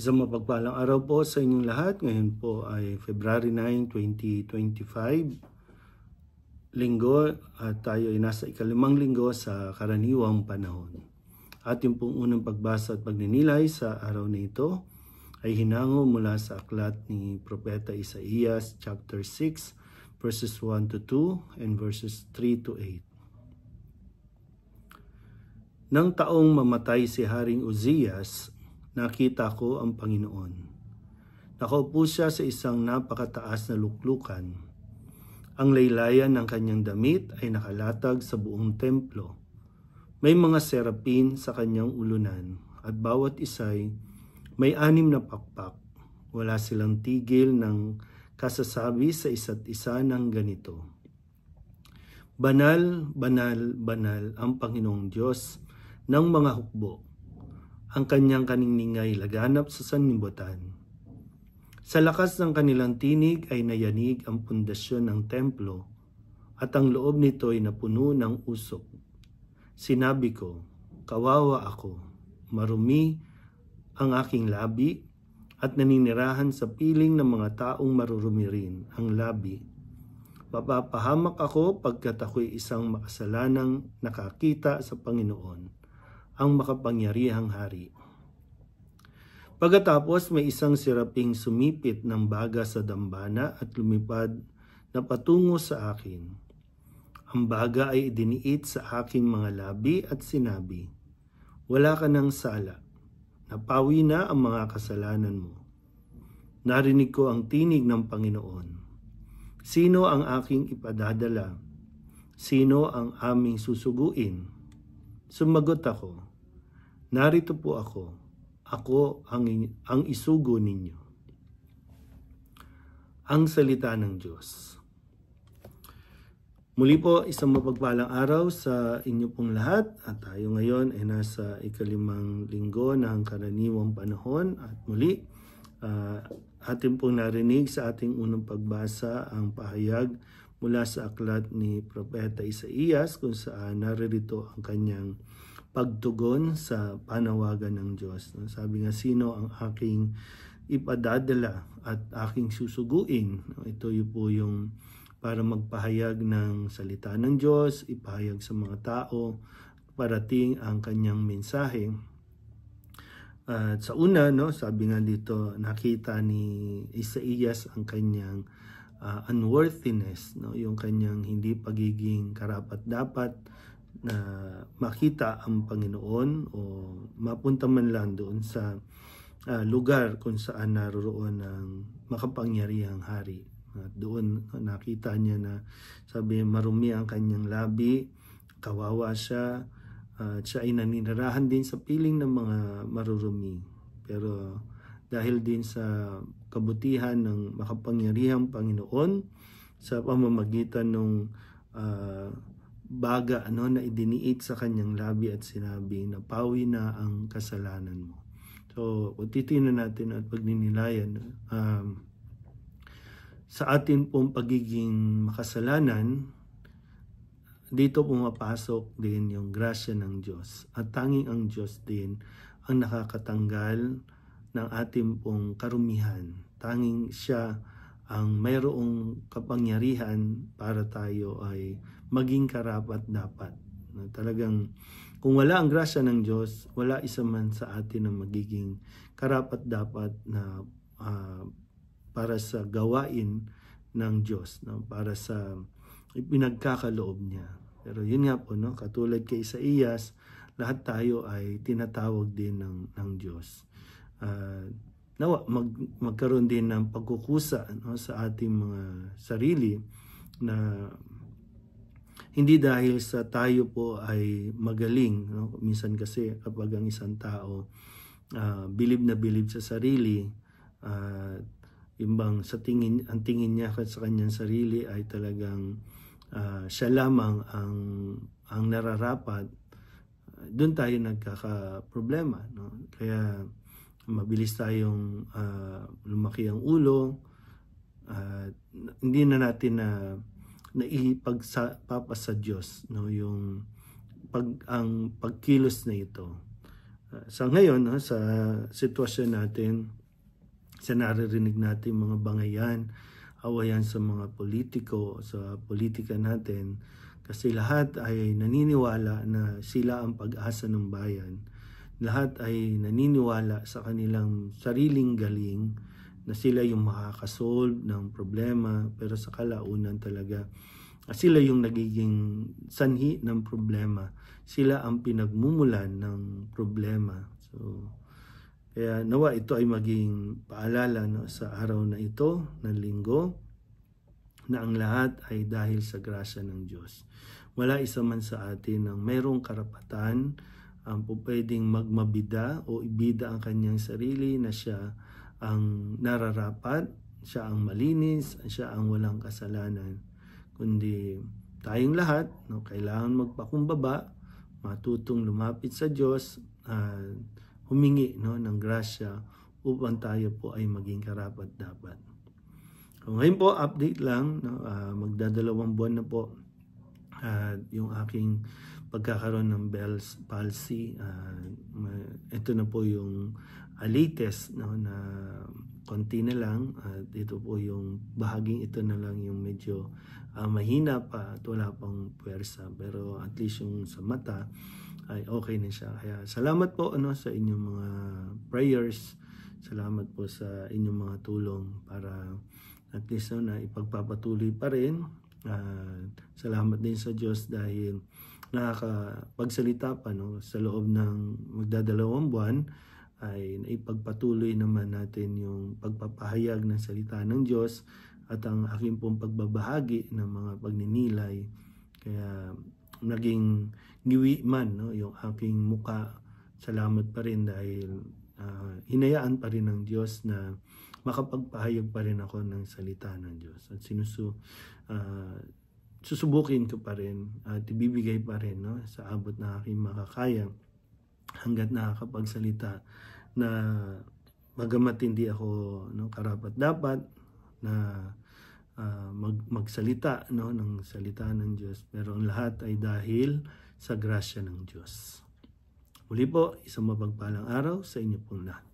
Isang mapagpalang araw po sa inyong lahat. Ngayon po ay February 9, 2025, linggo, at tayo ay nasa ikalimang linggo sa karaniwang panahon. Ating pong unang pagbasa at pagninilay sa araw na ito ay hinango mula sa aklat ni Propeta Isaías chapter 6 verses 1 to 2 and verses 3 to 8. Nang taong mamatay si Haring Uzzias, nakita ko ang Panginoon. Nakaupo siya sa isang napakataas na luklukan. Ang laylayan ng kanyang damit ay nakalatag sa buong templo. May mga serapin sa kanyang ulunan at bawat isa'y may 6 na pakpak. Wala silang tigil ng kasasabi sa isa't isa ng ganito: Banal, banal, banal ang Panginoong Diyos ng mga hukbo. Ang kanyang kaniningay laganap sa sanlibutan. Sa lakas ng kanilang tinig ay nayanig ang pundasyon ng templo at ang loob nito ay napuno ng usok. Sinabi ko, kawawa ako, marumi ang aking labi at naninirahan sa piling ng mga taong marurumi rin ang labi. Mapapahamak ako pagkat ako'y isang makasalanang nakakita sa Panginoon, ang makapangyarihang hari. Pagkatapos may isang seraping sumipit ng baga sa dambana at lumipad na patungo sa akin. Ang baga ay idiniit sa aking mga labi at sinabi, wala ka ng sala, napawi na ang mga kasalanan mo. Narinig ko ang tinig ng Panginoon. Sino ang aking ipadadala? Sino ang aming susuguin? Sumagot ako, narito po ako ang isugo ninyo. Ang salita ng Diyos. Muli po, isang mapagpalang araw sa inyo pong lahat at tayo ngayon ay nasa ikalimang linggo ng karaniwang panahon at muli atin pong narinig sa ating unang pagbasa ang pahayag mula sa aklat ni Propeta Isaías kung saan naririto ang kanyang pagtugon sa panawagan ng Diyos. Sabi nga, sino ang aking ipadadala at aking susuguin? Ito po yung para magpahayag ng salita ng Diyos, ipahayag sa mga tao, parating ang kanyang mensahe. At sa una, sabi nga dito, nakita ni Isaías ang kanyang unworthiness, yung kanyang hindi pagiging karapat-dapat na makita ang Panginoon o mapunta man lang doon sa lugar kung saan naroon ang makapangyarihang hari. At doon nakita niya na sabi marumi ang kanyang labi, kawawa siya, at siya ay naninirahan din sa piling ng mga marurumi. Pero dahil din sa kabutihan ng makapangyarihang Panginoon sa pamamagitan ng baga na idiniit sa kanyang labi at sinabi na pawi na ang kasalanan mo. So, kung titingnan natin at pagninilayan, sa atin pong pagiging makasalanan, dito pumapasok din yung grasya ng Diyos. At tanging ang Diyos din ang nakakatanggal ng ating pong karumihan. Tanging siya ang mayroong kapangyarihan para tayo ay maging karapat-dapat. Talagang kung wala ang grasya ng Diyos, wala isa man sa atin na magiging karapat-dapat na para sa gawain ng Diyos, para sa ipinagkakaloob niya. Pero yun nga po, katulad kay Isaías, lahat tayo ay tinatawag din ng Diyos. Nawa magkaroon din ng pagkukusa sa ating mga sarili na hindi dahil sa tayo po ay magaling. Minsan kasi kapag ang isang tao bilib na bilib sa sarili, imbang sa ang tingin niya sa kanyang sarili ay talagang siya lamang ang nararapat, doon tayo nagkakaproblema. Kaya mabilis tayong lumaki ang ulo, hindi na natin na ipagpapa sa Diyos yung ang pagkilos na ito. Sa ngayon, no, sa sitwasyon natin, sa naririnig natin mga bangayan, awayan sa mga politiko, sa politika natin, kasi lahat ay naniniwala na sila ang pag-asa ng bayan. Lahat ay naniniwala sa kanilang sariling galing na sila yung makakasolve ng problema, pero sa kalaunan talaga sila yung nagiging sanhi ng problema. Sila ang pinagmumulan ng problema. So, kaya nawa ito ay maging paalala, no, sa araw na ito, ng linggo, na ang lahat ay dahil sa grasya ng Diyos. Wala isa man sa atin ang mayroong karapatan ang pwedeng magmabida o ibida ang kanyang sarili na siya ang nararapat, siya ang malinis, siya ang walang kasalanan. Kundi tayong lahat, no, kailangan magpakumbaba, matutong lumapit sa Diyos, humingi, no, ng grasya upang tayo po ay maging karapat-dapat. Ngayon po, update lang, no, magdadalawang buwan na po yung aking pagkakaroon ng Bell's palsy. Ito na po yung latest, no, na konti na lang. Ito po yung bahaging ito na lang yung medyo mahina pa at wala pang puwersa. Pero at least yung sa mata ay okay na siya. Kaya salamat po, ano, sa inyong mga prayers. Salamat po sa inyong mga tulong para at least, no, na ipagpapatuloy pa rin. Salamat din sa Diyos dahil nakakapagsalita pa, no, sa loob ng magdadalawang buwan ay naipagpatuloy naman natin yung pagpapahayag ng salita ng Diyos at ang aking pong pagbabahagi ng mga pagninilay. Kaya naging ngiwi man, no, yung aking muka. Salamat pa rin dahil hinayaan pa rin ng Diyos na makapagpahayag pa rin ako ng salita ng Diyos. At susubukin ko pa rin at ibibigay pa rin, no, sa abot na aking makakaya hanggat nakakapagsalita, na bagamat hindi ako, no, karapat-dapat na magsalita, no, ng salita ng Diyos, pero ang lahat ay dahil sa grasya ng Diyos. Muli po, isang mapagpalang araw sa inyo pong lahat.